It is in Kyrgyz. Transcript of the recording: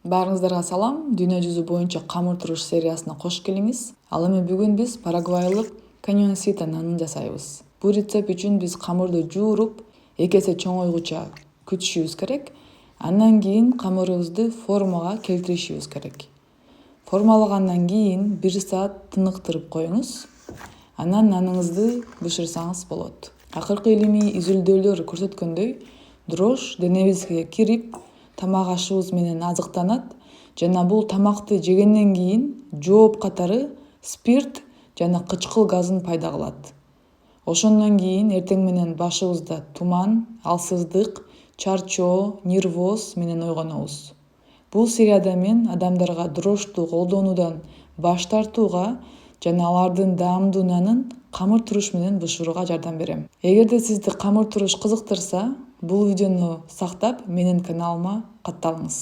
Баарыңыздарга салам. Дүйнө жүзү боюнча камыр туруш сериясына кош келиңиз. Ал эми бүгүн биз парагвайлык каньон-сита нанын жасайбыз. Бул рецепт үчүн биз камырды жууруп, 2 эсе чоңойгуча күтүшүбүз керек. Андан кийин камырыбызды формага келтиришибиз керек. Формалагандан кийин 1 саат тыныктырып коюңуз. Анан наныңызды бышырсаңыз болот. Акыркы илимий изилдөөлөр көрсөткөндөй, дрожь денебизге кирип, тамак ашыбыз менен азыктанат жана бул тамакты жегенден кийин жооп катары спирт жана кычкыл газын пайда кылат. Ошондон кийин эртең менен башыбызда туман, алсыздык, чарчоо, нервоз менен ойгонобуз. Бул серияда мен адамдарга дрожьту колдонуудан баш тартууга жана алардын даамдуу нанын камыр туруш менен бышырууга жардам берем. Эгерде сизди камыр туруш кызыктырса, бул видеону сактап менин каналыма катталыңыз.